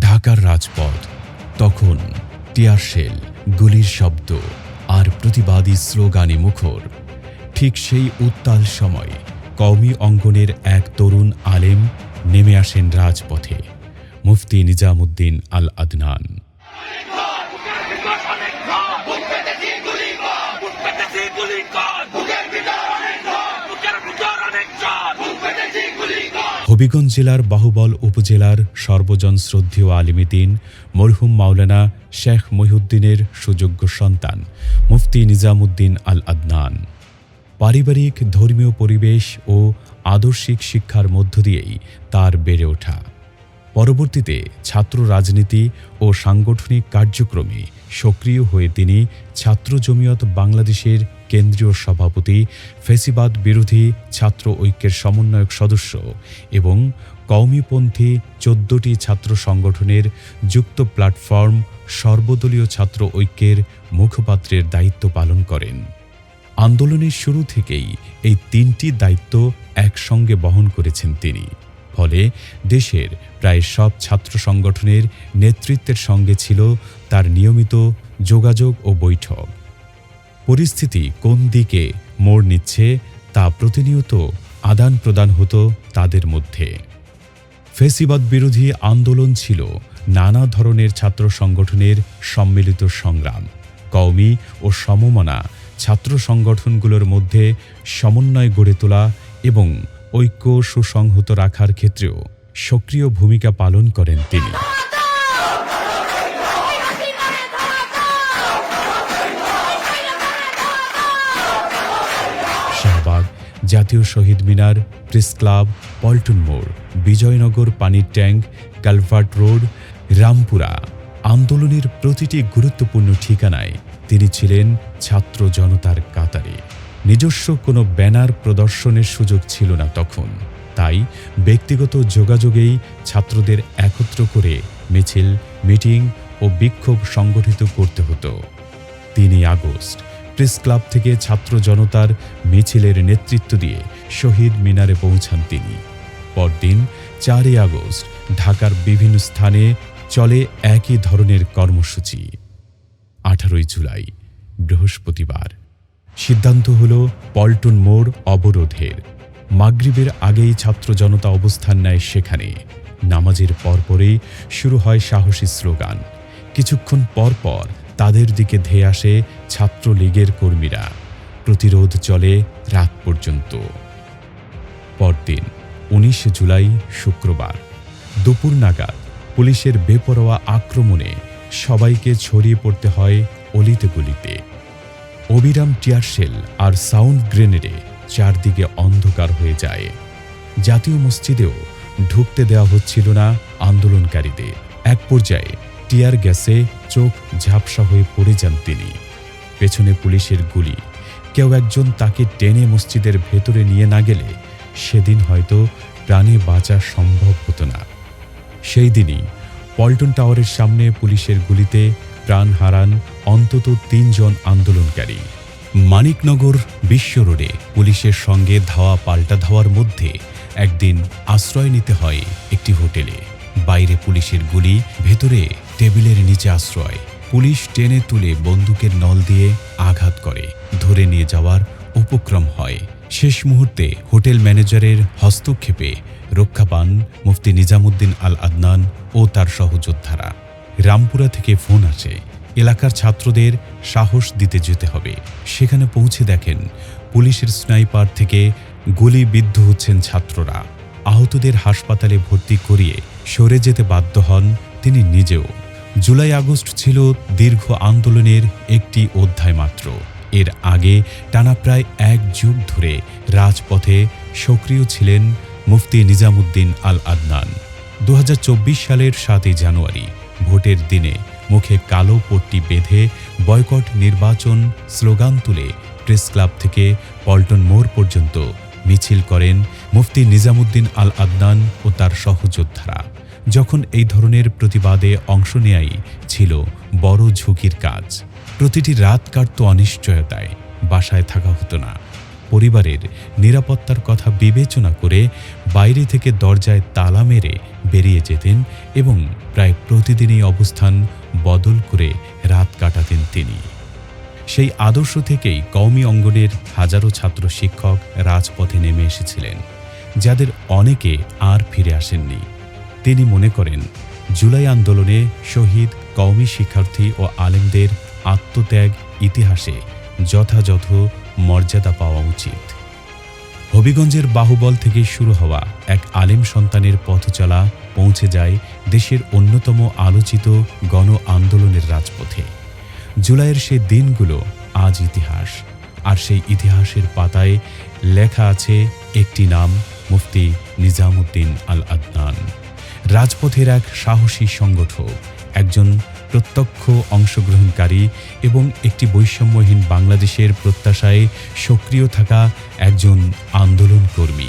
ঢাকার রাজপথ তখন টিয়ার শেল, গুলির শব্দ আর প্রতিবাদী স্লোগানে মুখর। ঠিক সেই উত্তাল সময় কওমি অঙ্গনের এক তরুণ আলেম নেমে আসেন রাজপথে, মুফতি নিজামুদ্দিন আল আদনান। হবিগঞ্জ জেলার বাহুবল উপজেলার সর্বজন শ্রদ্ধেয় আলিমুদ্দিন মরহুম মাওলানা শেখ মহিউদ্দিনের সুযোগ্য সন্তান মুফতি নিজামুদ্দিন আল আদনান। পারিবারিক ধর্মীয় পরিবেশ ও আদর্শিক শিক্ষার মধ্য দিয়েই তার বেড়ে ওঠা। পরবর্তীতে ছাত্র রাজনীতি ও সাংগঠনিক কার্যক্রমে সক্রিয় হয়ে তিনি ছাত্র জমিয়ত বাংলাদেশের কেন্দ্রীয় সভাপতি, ফ্যাসিবাদ বিরোধী ছাত্র ঐক্যের সমন্বয়ক সদস্য এবং কওমিপন্থী ১৪টি ছাত্র সংগঠনের যুক্ত প্ল্যাটফর্ম সর্বদলীয় ছাত্র ঐক্যের মুখপাত্রের দায়িত্ব পালন করেন। আন্দোলনের শুরু থেকেই এই তিনটি দায়িত্ব একসঙ্গে বহন করেছেন তিনি। ফলে দেশের প্রায় সব ছাত্র সংগঠনের নেতৃত্বের সঙ্গে ছিল তার নিয়মিত যোগাযোগ ও বৈঠক। পরিস্থিতি কোন দিকে মোড় নিচ্ছে তা প্রতিনিয়ত আদান প্রদান হতো তাদের মধ্যে। ফ্যাসিবাদ বিরোধী আন্দোলন ছিল নানা ধরনের ছাত্র সংগঠনের সম্মিলিত সংগ্রাম। কওমি ও সমমনা ছাত্র সংগঠনগুলোর মধ্যে সমন্বয় গড়ে তোলা এবং ঐক্য সুসংহত রাখার ক্ষেত্রেও সক্রিয় ভূমিকা পালন করেন তিনি। শাহবাগ, জাতীয় শহীদ মিনার, প্রেস ক্লাব, পল্টন মোড়, বিজয়নগর পানির ট্যাঙ্ক, কালভার্ট রোড, রামপুরা আন্দোলনের প্রতিটি গুরুত্বপূর্ণ ঠিকানায় তিনি ছিলেন ছাত্র জনতার কাতারে। নিজস্ব কোনো ব্যানার প্রদর্শনের সুযোগ ছিল না তখন, তাই ব্যক্তিগত যোগাযোগেই ছাত্রদের একত্র করে মিছিল, মিটিং ও বিক্ষোভ সংগঠিত করতে হতো। ৩ আগস্ট প্রেস ক্লাব থেকে ছাত্র জনতার মিছিলের নেতৃত্ব দিয়ে শহীদ মিনারে পৌঁছান তিনি। পরদিন ৪ আগস্ট ঢাকার বিভিন্ন স্থানে চলে একই ধরনের কর্মসূচি। ১৮ জুলাই বৃহস্পতিবার সিদ্ধান্ত হল পল্টন মোড় অবরোধের। মাগরিবের আগেই ছাত্র জনতা অবস্থান নেয় সেখানে। নামাজের পরপরই শুরু হয় সাহসী স্লোগান। কিছুক্ষণ পরপর তাদের দিকে ধেয়ে আসে ছাত্রলীগের কর্মীরা। প্রতিরোধ চলে রাত পর্যন্ত। পরদিন ১৯ জুলাই শুক্রবার দুপুর নাগাদ পুলিশের বেপরোয়া আক্রমণে সবাইকে ছড়িয়ে পড়তে হয় অলিতে গলিতে। অবিরাম টিয়ার শেল আর সাউন্ড গ্রেনেডে চারদিকে অন্ধকার হয়ে যায়। জাতীয় মসজিদেও ঢুকতে দেওয়া হচ্ছিল না আন্দোলনকারীদের। এক পর্যায়ে টিয়ার গ্যাসে চোখ ঝাপসা হয়ে পড়ে যান তিনি। পেছনে পুলিশের গুলি। কেউ একজন তাকে টেনে মসজিদের ভেতরে নিয়ে না গেলে সেদিন হয়তো প্রাণে বাঁচা সম্ভব হতো না। সেই দিনই পল্টন টাওয়ারের সামনে পুলিশের গুলিতে প্রাণ হারান অন্তত ৩ জন আন্দোলনকারী। মানিকনগর বিশ্ব রোডে পুলিশের সঙ্গে ধাওয়া পাল্টা ধাওয়ার মধ্যে একদিন আশ্রয় নিতে হয় একটি হোটেলে। বাইরে পুলিশের গুলি, ভেতরে টেবিলের নিচে আশ্রয়। পুলিশ টেনে তুলে বন্দুকের নল দিয়ে আঘাত করে ধরে নিয়ে যাওয়ার উপক্রম হয়। শেষ মুহূর্তে হোটেল ম্যানেজারের হস্তক্ষেপে রক্ষা পান মুফতি নিজামুদ্দিন আল আদনান ও তার সহযোদ্ধারা। রামপুরা থেকে ফোন আসে, এলাকার ছাত্রদের সাহস দিতে যেতে হবে। সেখানে পৌঁছে দেখেন পুলিশের স্নাইপার থেকে গুলিবিদ্ধ হচ্ছেন ছাত্ররা। আহতদের হাসপাতালে ভর্তি করিয়ে সরে যেতে বাধ্য হন তিনি নিজেও। জুলাই আগস্ট ছিল দীর্ঘ আন্দোলনের একটি অধ্যায় মাত্র। এর আগে টানা প্রায় ১ যুগ ধরে রাজপথে সক্রিয় ছিলেন মুফতি নিজামুদ্দিন আল আদনান। ২০২৪ সালের ৭ জানুয়ারি ভোটের দিনে মুখে কালো পট্টি বেঁধে বয়কট নির্বাচন স্লোগান তুলে প্রেস ক্লাব থেকে পল্টন মোড় পর্যন্ত মিছিল করেন মুফতি নিজামুদ্দিন আল আদনান ও তার সহযোদ্ধারা। যখন এই ধরনের প্রতিবাদে অংশ নেয়াই ছিল বড় ঝুঁকির কাজ। প্রতিটি রাত কাটত অনিশ্চয়তায়, বাসায় থাকা হতো না। পরিবারের নিরাপত্তার কথা বিবেচনা করে বাইরে থেকে দরজায় তালা মেরে বেরিয়ে যেতেন এবং প্রায় প্রতিদিনই অবস্থান বদল করে রাত কাটাতেন তিনি। সেই আদর্শ থেকেই কওমি অঙ্গনের হাজারো ছাত্র শিক্ষক রাজপথে নেমে এসেছিলেন, যাদের অনেকে আর ফিরে আসেননি। তিনি মনে করেন, জুলাই আন্দোলনে শহীদ কওমি শিক্ষার্থী ও আলেমদের আত্মত্যাগ ইতিহাসে যথাযথ মর্যাদা পাওয়া উচিত। হবিগঞ্জের বাহুবল থেকে শুরু হওয়া এক আলেম সন্তানের পথচলা পৌঁছে যায় দেশের অন্যতম আলোচিত গণ আন্দোলনের রাজপথে। জুলাইয়ের সেই দিনগুলো আজ ইতিহাস, আর সেই ইতিহাসের পাতায় লেখা আছে একটি নাম, মুফতি নিজামুদ্দিন আল আদনান। রাজপথের এক সাহসী সংগঠক, একজন প্রত্যক্ষ অংশগ্রহণকারী এবং একটি বৈষম্যহীন বাংলাদেশের প্রত্যাশায় সক্রিয় থাকা একজন আন্দোলনকর্মী।